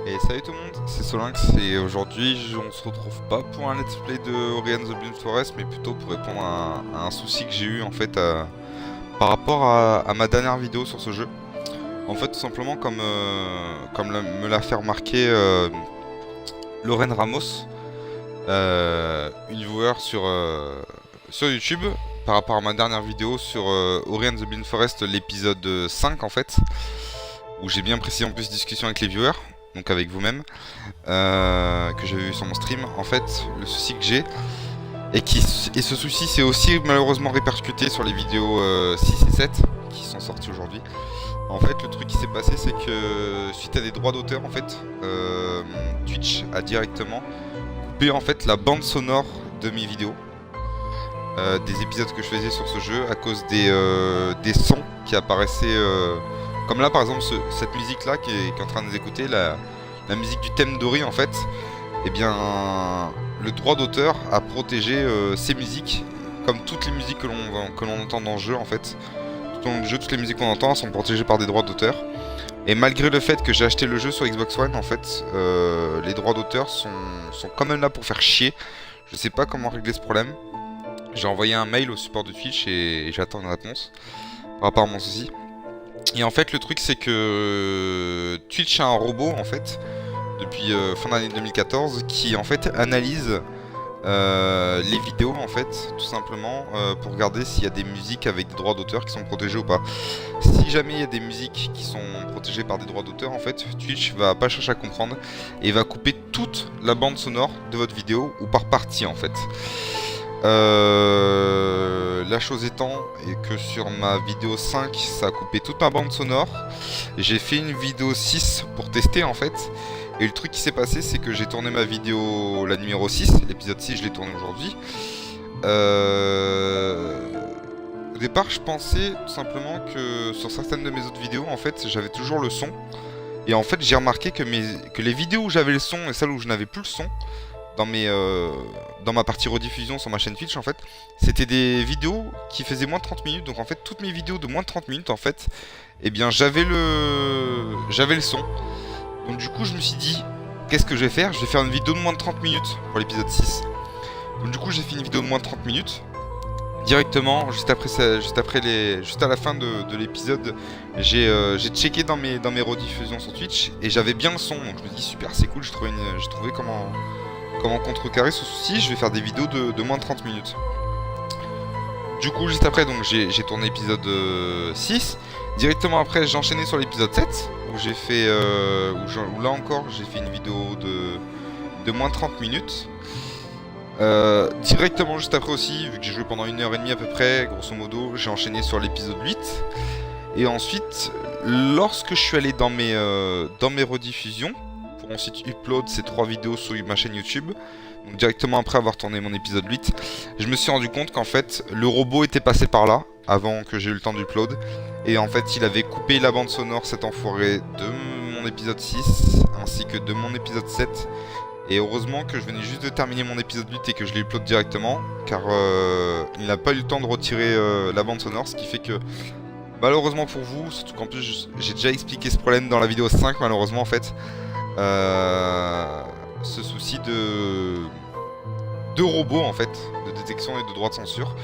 Et salut tout le monde, c'est Solinx et aujourd'hui on se retrouve pas pour un let's play de Ori and the Blind Forest mais plutôt pour répondre à un souci que j'ai eu en fait par rapport à ma dernière vidéo sur ce jeu. En fait tout simplement comme me l'a fait remarquer Lorraine Ramos, une viewer sur YouTube par rapport à ma dernière vidéo sur Ori and the Blind Forest, l'épisode 5 en fait, où j'ai bien précisé en plus discussion avec les viewers, donc avec vous-même, que j'avais vu sur mon stream. En fait, le souci que j'ai, et ce souci s'est aussi malheureusement répercuté sur les vidéos 6 et 7 qui sont sorties aujourd'hui. En fait, le truc qui s'est passé, c'est que suite à des droits d'auteur, en fait, Twitch a directement coupé en fait la bande sonore de mes vidéos, des épisodes que je faisais sur ce jeu, à cause des sons qui apparaissaient. Comme là par exemple cette musique là qui est en train de nous écouter, la musique du thème d'Ori en fait, et bien le droit d'auteur a protégé ces musiques, comme toutes les musiques que l'on entend dans le jeu en fait. Tout au long du jeu, toutes les musiques qu'on entend sont protégées par des droits d'auteur. Et malgré le fait que j'ai acheté le jeu sur Xbox One en fait, les droits d'auteur sont quand même là pour faire chier. Je sais pas comment régler ce problème. J'ai envoyé un mail au support de Twitch et j'attends une réponse par rapport à mon souci. Et en fait le truc c'est que Twitch a un robot en fait depuis fin d'année 2014 qui en fait analyse les vidéos en fait tout simplement pour regarder s'il y a des musiques avec des droits d'auteur qui sont protégés ou pas. Si jamais il y a des musiques qui sont protégées par des droits d'auteur en fait, Twitch va pas chercher à comprendre et va couper toute la bande sonore de votre vidéo ou par partie en fait. La chose étant est que sur ma vidéo 5 ça a coupé toute ma bande sonore. J'ai fait une vidéo 6 pour tester en fait. Et le truc qui s'est passé c'est que j'ai tourné ma vidéo, la numéro 6, l'épisode 6 je l'ai tourné aujourd'hui. Au départ je pensais tout simplement que sur certaines de mes autres vidéos en fait j'avais toujours le son. Et en fait j'ai remarqué que les vidéos où j'avais le son et celles où je n'avais plus le son dans ma partie rediffusion sur ma chaîne Twitch en fait, c'était des vidéos qui faisaient moins de 30 minutes. Donc en fait toutes mes vidéos de moins de 30 minutes en fait, eh bien j'avais le son. Donc du coup je me suis dit, qu'est-ce que je vais faire? Je vais faire une vidéo de moins de 30 minutes pour l'épisode 6. Donc du coup j'ai fait une vidéo de moins de 30 minutes directement, juste à la fin de l'épisode, j'ai checké dans mes rediffusions sur Twitch et j'avais bien le son. Donc je me dis super, c'est cool, j'ai trouvé comment contrecarrer ce souci. Je vais faire des vidéos de moins de 30 minutes. Du coup juste après donc j'ai tourné l'épisode 6. Directement après j'ai enchaîné sur l'épisode 7 où j'ai fait où là encore j'ai fait une vidéo de moins de 30 minutes. Directement juste après aussi, vu que j'ai joué pendant 1h30 à peu près, grosso modo, j'ai enchaîné sur l'épisode 8. Et ensuite, lorsque je suis allé dans mes rediffusions, pour ensuite upload ces 3 vidéos sur ma chaîne YouTube, donc directement après avoir tourné mon épisode 8, je me suis rendu compte qu'en fait, le robot était passé par là, avant que j'ai eu le temps d'upload. Et en fait, il avait coupé la bande sonore, cet enfoiré, de mon épisode 6, ainsi que de mon épisode 7. Et heureusement que je venais juste de terminer mon épisode 8 et que je l'ai upload directement, car il n'a pas eu le temps de retirer la bande sonore, ce qui fait que malheureusement pour vous, surtout qu'en plus j'ai déjà expliqué ce problème dans la vidéo 5 malheureusement en fait, ce souci de robot en fait, de détection et de droit de censure.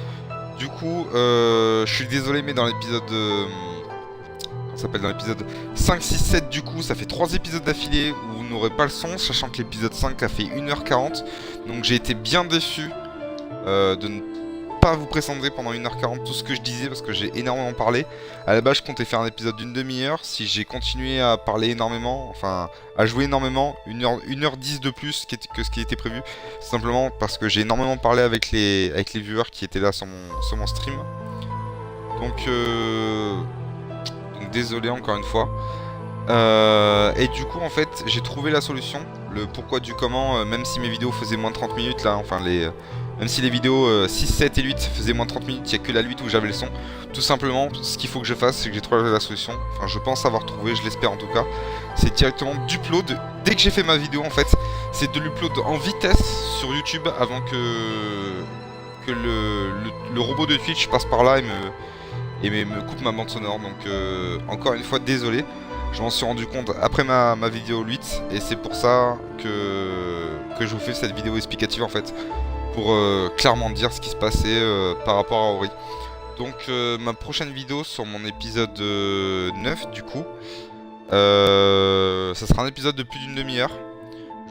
Du coup je suis désolé mais dans l'épisode... dans l'épisode 5, 6, 7 du coup ça fait 3 épisodes d'affilée où vous n'aurez pas le son, sachant que l'épisode 5 a fait 1h40. Donc j'ai été bien déçu de ne pas vous présenter pendant 1h40 tout ce que je disais parce que j'ai énormément parlé. À la base je comptais faire un épisode d'une demi-heure. Si j'ai continué à parler énormément, enfin à jouer énormément, 1h10 de plus que ce qui était prévu, simplement parce que j'ai énormément parlé avec les viewers qui étaient là sur mon stream. Donc désolé encore une fois. Et du coup en fait j'ai trouvé la solution, le pourquoi du comment, même si mes vidéos faisaient moins de 30 minutes là, enfin même si les vidéos 6, 7 et 8 faisaient moins de 30 minutes, il n'y a que la 8 où j'avais le son. Tout simplement ce qu'il faut que je fasse c'est que j'ai trouvé la solution, enfin je pense avoir trouvé, je l'espère en tout cas. C'est directement d'upload, dès que j'ai fait ma vidéo en fait, c'est de l'upload en vitesse sur YouTube avant que le robot de Twitch passe par là et me coupe ma bande sonore. Donc encore une fois désolé. Je m'en suis rendu compte après ma vidéo 8 et c'est pour ça que je vous fais cette vidéo explicative en fait. Pour clairement dire ce qui se passait par rapport à Ori. Donc ma prochaine vidéo sur mon épisode 9 du coup, ça sera un épisode de plus d'une demi-heure.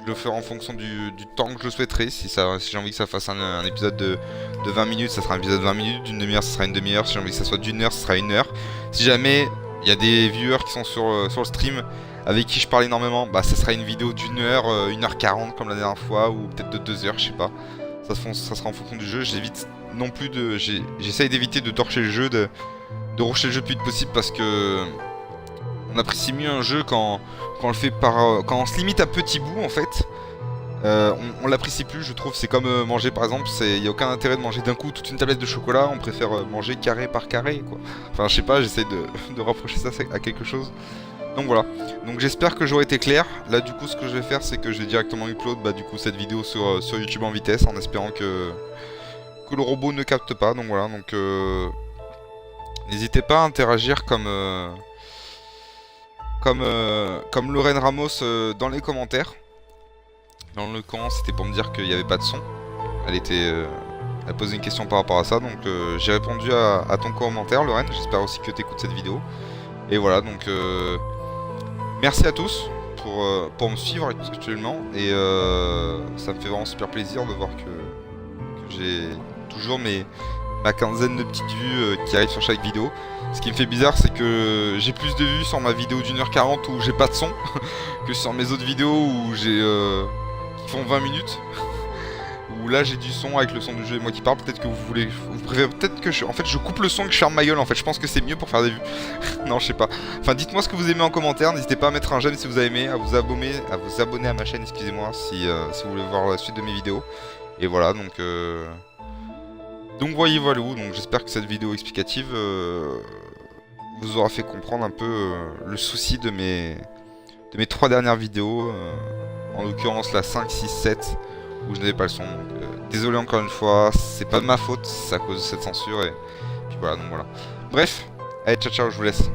Je le ferai en fonction du temps que je le souhaiterai. Si j'ai envie que ça fasse un épisode de 20 minutes, ça sera un épisode de 20 minutes. D'une demi-heure, ça sera une demi-heure. Si j'ai envie que ça soit d'une heure, ça sera une heure. Si jamais il y a des viewers qui sont sur le stream avec qui je parle énormément, bah ça sera une vidéo d'une heure, 1h40 comme la dernière fois, ou peut-être de 2 heures, je sais pas. Ça sera en fonction du jeu. J'évite non plus de... J'essaye d'éviter de torcher le jeu, de rusher le jeu le plus vite possible parce que... On apprécie mieux un jeu quand on le fait quand on se limite à petits bouts en fait. On l'apprécie plus, je trouve. C'est comme manger par exemple. Il n'y a aucun intérêt de manger d'un coup toute une tablette de chocolat. On préfère manger carré par carré quoi. Enfin je sais pas, j'essaie de rapprocher ça à quelque chose. Donc voilà. Donc j'espère que j'aurai été clair. Là du coup ce que je vais faire c'est que je vais directement upload du coup cette vidéo sur YouTube en vitesse en espérant que le robot ne capte pas. Donc voilà. Donc n'hésitez pas à interagir comme Lorraine Ramos dans les commentaires. Dans le camp, c'était pour me dire qu'il n'y avait pas de son. Elle posait une question par rapport à ça, donc j'ai répondu à ton commentaire, Lorraine. J'espère aussi que tu écoutes cette vidéo. Et voilà, donc merci à tous pour me suivre actuellement. Et ça me fait vraiment super plaisir de voir que j'ai toujours ma quinzaine de petites vues qui arrivent sur chaque vidéo. Ce qui me fait bizarre, c'est que j'ai plus de vues sur ma vidéo d'1h40 où j'ai pas de son que sur mes autres vidéos où j'ai qui font 20 minutes. Où là j'ai du son avec le son du jeu et moi qui parle. Peut-être que vous préférez peut-être que en fait je coupe le son et que je ferme ma gueule. En fait, je pense que c'est mieux pour faire des vues. Non, je sais pas. Enfin, dites-moi ce que vous aimez en commentaire. N'hésitez pas à mettre un j'aime si vous avez aimé, à vous abonner à ma chaîne, excusez-moi, si vous voulez voir la suite de mes vidéos. Et voilà, donc voyez voilà où. Donc j'espère que cette vidéo explicative vous aura fait comprendre un peu le souci de mes 3 dernières vidéos, en l'occurrence la 5, 6, 7 où je n'avais pas le son. Donc, désolé encore une fois, c'est pas de ma faute, c'est à cause de cette censure et puis voilà, donc voilà. Bref, allez ciao ciao, je vous laisse.